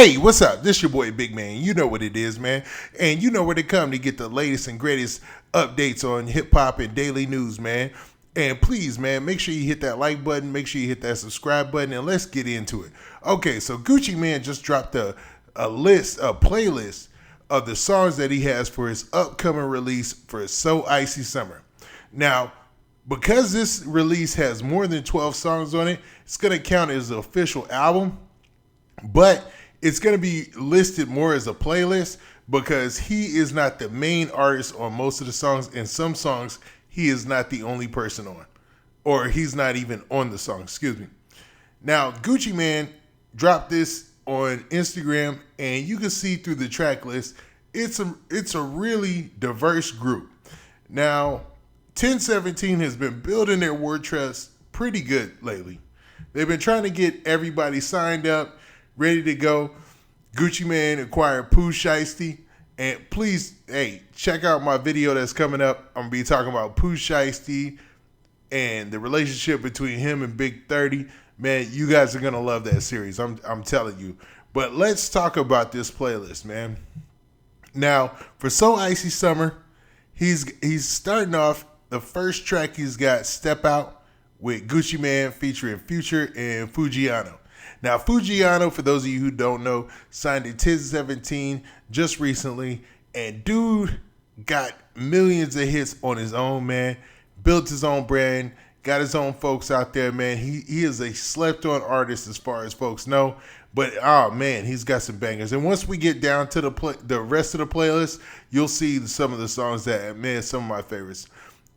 Hey, what's up? This your boy Big Man. You know what it is, man. And you know where to come to get the latest and greatest updates on hip hop and daily news, man. And please, man, make sure you hit that like button, make sure you hit that subscribe button, and let's get into it. Okay, so Gucci Man just dropped a playlist of the songs that he has for his upcoming release for So Icy Summer. Now, because this release has more than 12 songs on it, it's going to count as an official album, but it's going to be listed more as a playlist because he is not the main artist on most of the songs, and some songs he is not the only person on, or he's not even on the song, excuse me. Now, Gucci Man dropped this on Instagram, and you can see through the track list, it's a really diverse group. Now, 1017 has been building their war chest pretty good lately. They've been trying to get everybody signed up, ready to go. Gucci Man acquired Pooh Shiesty. And please, hey, check out my video that's coming up. I'm going to be talking about Pooh Shiesty and the relationship between him and Big 30. Man, you guys are going to love that series. I'm telling you. But let's talk about this playlist, man. Now, for So Icy Summer, he's starting off. The first track he's got, Step Out, with Gucci Man featuring Future and Fujiano. Now, Fujiano, for those of you who don't know, signed to 1017 just recently, and dude got millions of hits on his own, man. Built his own brand, got his own folks out there, man. He is a slept-on artist as far as folks know, but, oh, man, he's got some bangers. And once we get down to the rest of the playlist, you'll see some of the songs that, man, some of my favorites.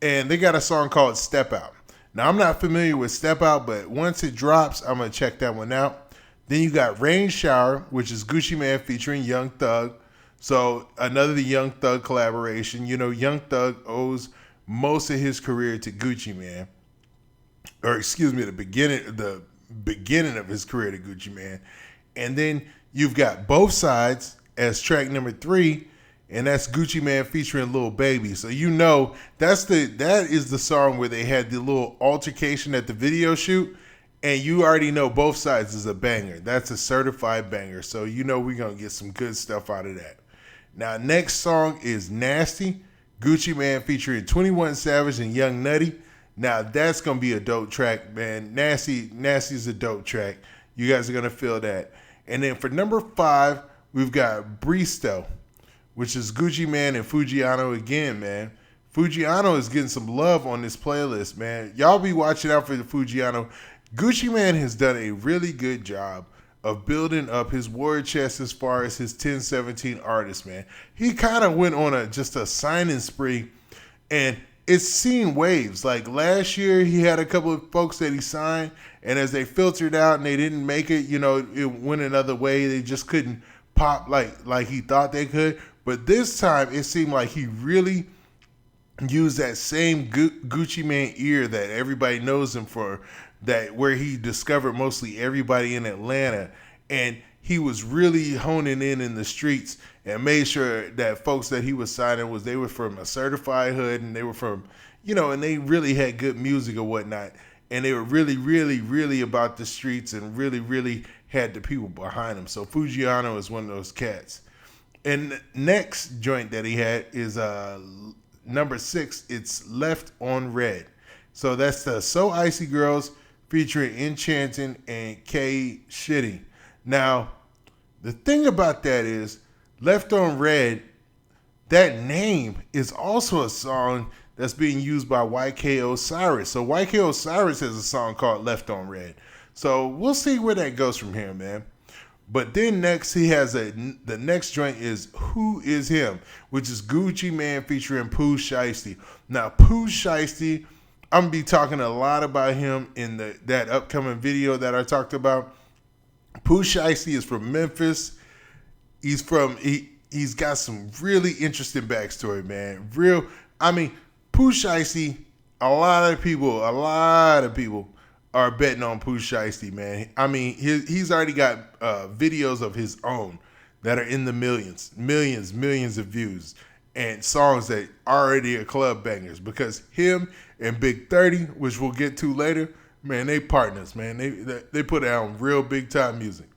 And they got a song called Step Out. Now, I'm not familiar with Step Out, but once it drops, I'm going to check that one out. Then you got Rain Shower, which is Gucci Man featuring Young Thug. So another Young Thug collaboration. You know, Young Thug owes most of his career to Gucci Man. Or excuse me, the beginning of his career to Gucci Man. And then you've got Both Sides as track number 3. And that's Gucci Man featuring Lil Baby. So you know that is the song where they had the little altercation at the video shoot. And you already know Both Sides is a banger. That's a certified banger. So you know we're going to get some good stuff out of that. Now, next song is Nasty. Gucci Man featuring 21 Savage and Young Nutty. Now, that's going to be a dope track, man. Nasty's a dope track. You guys are going to feel that. And then for number 5, we've got Bristo, which is Gucci Man and Fujiano again, man. Fujiano is getting some love on this playlist, man. Y'all be watching out for the Fujiano. Gucci Man has done a really good job of building up his war chest as far as his 1017 artists, man. He kind of went on just a signing spree, and it's seen waves. Like last year, he had a couple of folks that he signed, and as they filtered out and they didn't make it, you know, it went another way. They just couldn't pop like he thought they could. But this time, it seemed like he really used that same Gucci Man ear that everybody knows him for, that where he discovered mostly everybody in Atlanta, and he was really honing in the streets and made sure that folks that he was signing they were from a certified hood, and they were from, you know, and they really had good music or whatnot, and they were really, really, really about the streets and really, really had the people behind them. So Fujiano is one of those cats. And the next joint that he had is number 6. It's Left on Red. So that's the So Icy Girls featuring Enchanting and K Shitty. Now, the thing about that is, Left on Red, that name is also a song that's being used by YK Osiris. So YK Osiris has a song called Left on Red. So we'll see where that goes from here, man. But then next, he has the next joint is Who Is Him, which is Gucci Man featuring Pooh Shiesty. Now, Pooh Shiesty, I'm going to be talking a lot about him in that upcoming video that I talked about. Pooh Shiesty is from Memphis. He's got some really interesting backstory, man. Pooh Shiesty, a lot of people are betting on Pooh Shiesty, man. I mean, he's already got videos of his own that are in the millions of views, and songs that already are club bangers, because him and Big 30, which we'll get to later, man, they partners, man. They put out real big time music.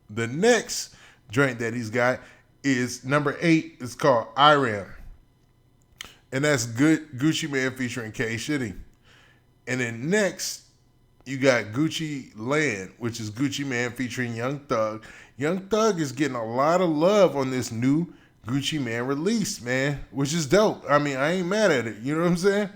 The next joint that he's got is number 8. It's called Iram. And that's good Gucci Man featuring K Shitty. And then next, you got Gucci Land, which is Gucci Man featuring Young Thug. Young Thug is getting a lot of love on this new Gucci Man release, man, which is dope. I mean, I ain't mad at it. You know what I'm saying?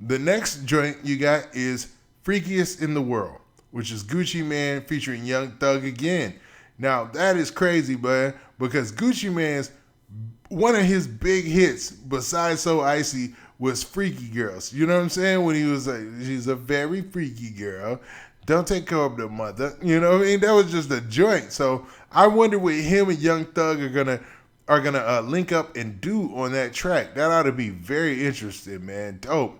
The next joint you got is Freakiest in the World, which is Gucci Man featuring Young Thug again. Now, that is crazy, man, because Gucci Man's one of his big hits, besides So Icy, was Freaky Girls. You know what I'm saying? When he was like, she's a very freaky girl. Don't take care of the mother. You know what I mean? That was just a joint. So I wonder what him and Young Thug are gonna link up and do on that track. That ought to be very interesting, man. Dope.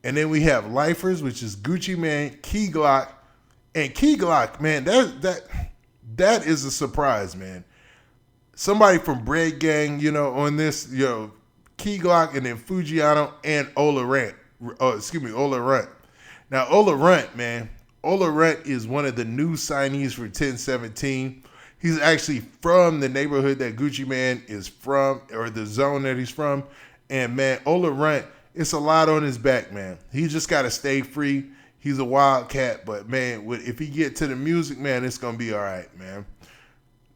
And then we have Lifers, which is Gucci Man, Key Glock. And Key Glock, man, that is a surprise, man. Somebody from Bread Gang, on this, Key Glock and then Fujiano and Ola Runt. Ola Runt. Now, Ola Runt, man, Ola Runt is one of the new signees for 1017. He's actually from the neighborhood that Gucci Man is from, or the zone that he's from. And, man, Ola Runt, it's a lot on his back, man. He just got to stay free. He's a wildcat, but, man, if he get to the music, man, it's going to be all right, man.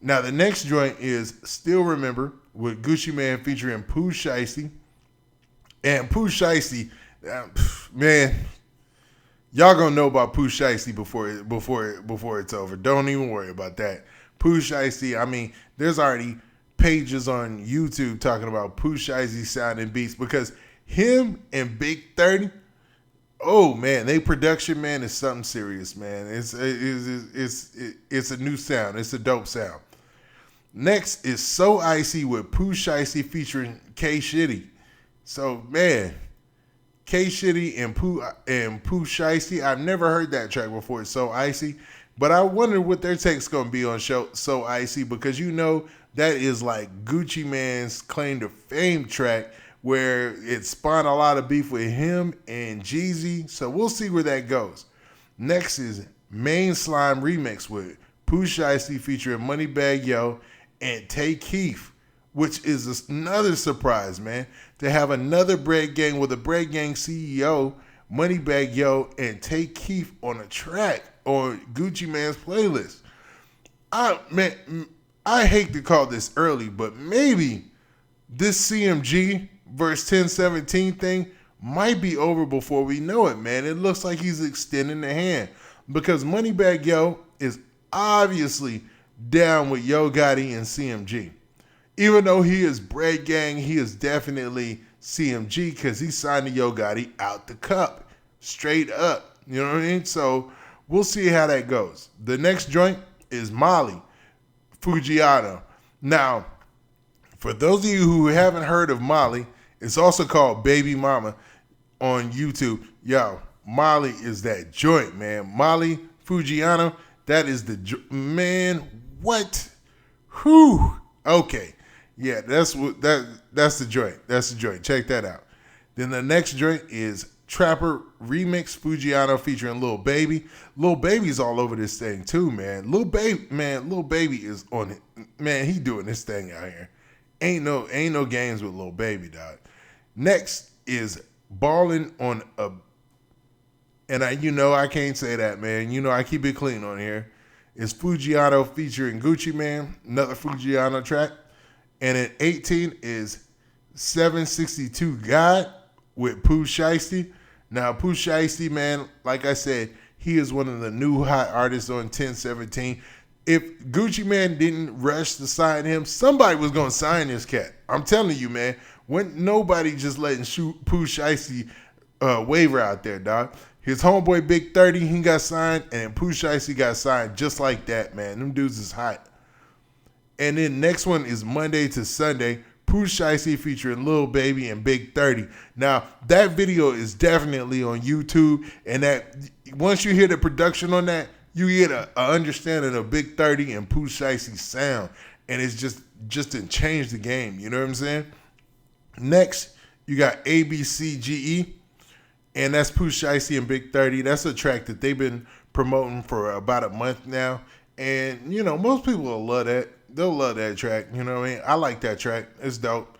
Now, the next joint is Still Remember with Gucci Man featuring Pooh Shiesty. And Pooh Shiesty, man, y'all gonna know about Pooh Shiesty before it's over. Don't even worry about that. Pooh Shiesty, I mean, there's already pages on YouTube talking about Pooh Shiesty sound and beats because him and Big 30, oh man, they production, man, is something serious, man. It's a new sound. It's a dope sound. Next is So Icy with Pooh Shiesty featuring K Shitty. So man, K Shitty and Pooh Shiesty, I've never heard that track before. It's So Icy, but I wonder what their take's gonna be on So Icy because that is like Gucci Man's claim to fame track where it spawned a lot of beef with him and Jeezy. So we'll see where that goes. Next is Main Slime Remix with Pooh Shiesty featuring Moneybagg Yo and Tay Keith, which is another surprise, man, to have another Bread Gang with a Bread Gang CEO, Moneybagg Yo, and Tay Keith on a track on Gucci Man's playlist. I hate to call this early, but maybe this CMG versus 1017 thing might be over before we know it, man. It looks like he's extending the hand because Moneybagg Yo is obviously down with Yo Gotti and CMG. Even though he is Bread Gang, he is definitely CMG because he signed to Yo Gotti out the cup, straight up. You know what I mean? So we'll see how that goes. The next joint is Molly, Fujiano. Now, for those of you who haven't heard of Molly, it's also called Baby Mama on YouTube. Yo, Molly is that joint, man. Molly Fujiano, that is man. What? Whew. Okay. Yeah, that's the joint. That's the joint. Check that out. Then the next joint is Trapper Remix Fujiano featuring Lil Baby. Lil Baby's all over this thing too, man. Lil Baby is on it. Man, he doing this thing out here. Ain't no games with Lil Baby, dog. Next is Ballin' on a, and I can't say that, man. I keep it clean on here. It's Fujiano featuring Gucci Man, another Fujiano track. And at 18 is 762 God with Pooh Shiesty. Now, Pooh Shiesty, man, like I said, he is one of the new hot artists on 1017. If Gucci Man didn't rush to sign him, somebody was going to sign this cat. I'm telling you, man. When nobody just letting Pooh Shiesty waver out there, dog. His homeboy Big 30, he got signed, and Pooh Shiesty got signed just like that, man. Them dudes is hot. And then next one is Monday to Sunday, Pooh Shiesty featuring Lil Baby and Big 30. Now, that video is definitely on YouTube, and that once you hear the production on that, you get a understanding of Big 30 and Pooh Shiesty's sound, and it's just to change the game. You know what I'm saying? Next, you got ABCGE, and that's Pooh Shiesty and Big 30. That's a track that they've been promoting for about a month now, And, most people will love that. They'll love that track. You know what I mean? I like that track. It's dope.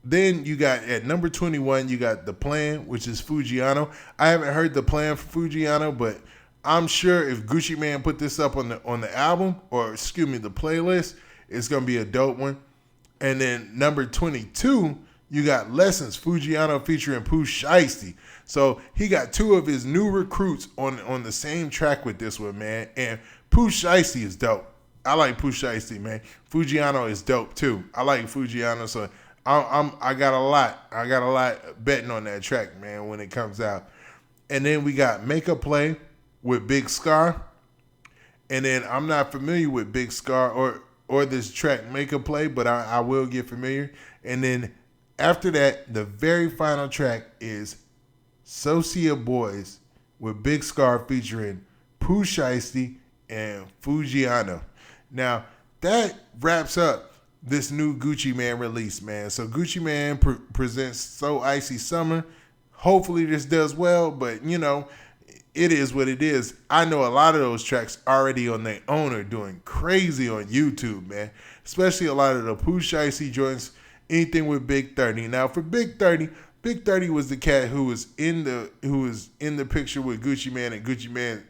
Then you got at number 21, you got The Plan, which is Fujiano. I haven't heard The Plan for Fujiano, but I'm sure if Gucci Mane put this up on the album, or excuse me, the playlist, it's gonna be a dope one. And then number 22, you got Lessons, Fujiano featuring Pooh Shiesty. So he got two of his new recruits on the same track with this one, man. And Pooh Shiesty is dope. I like Pooh Shiesty, man. Fujiano is dope too. I like Fujiano, so I got a lot betting on that track, man, when it comes out. And then we got Make a Play with Big Scar. And then I'm not familiar with Big Scar or this track Make a Play, but I will get familiar. And then after that, the very final track is Socia Boys with Big Scar featuring Pooh Shiesty and Fujiano. Now, that wraps up this new Gucci Mane release, man. So Gucci Mane presents So Icy Summer. Hopefully this does well, but it is what it is. I know a lot of those tracks already on their own are doing crazy on YouTube, man. Especially a lot of the Pooh Shiesty joints, anything with Big 30. Now for Big 30, Big 30 was the cat who was in the picture with Gucci Mane, and Gucci Mane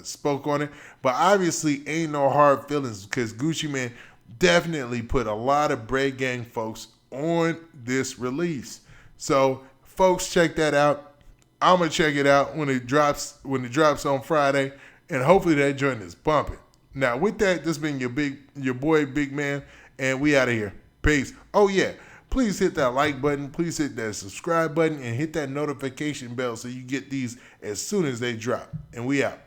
spoke on it. But obviously ain't no hard feelings, because Gucci Mane definitely put a lot of Bread Gang folks on this release. So folks, check that out. I'm gonna check it out when it drops on Friday, and hopefully that joint is bumping. Now with that, this has been your boy Big Man, and we out of here. Peace. Oh yeah, please hit that like button, please hit that subscribe button, and hit that notification bell so you get these as soon as they drop. And we out.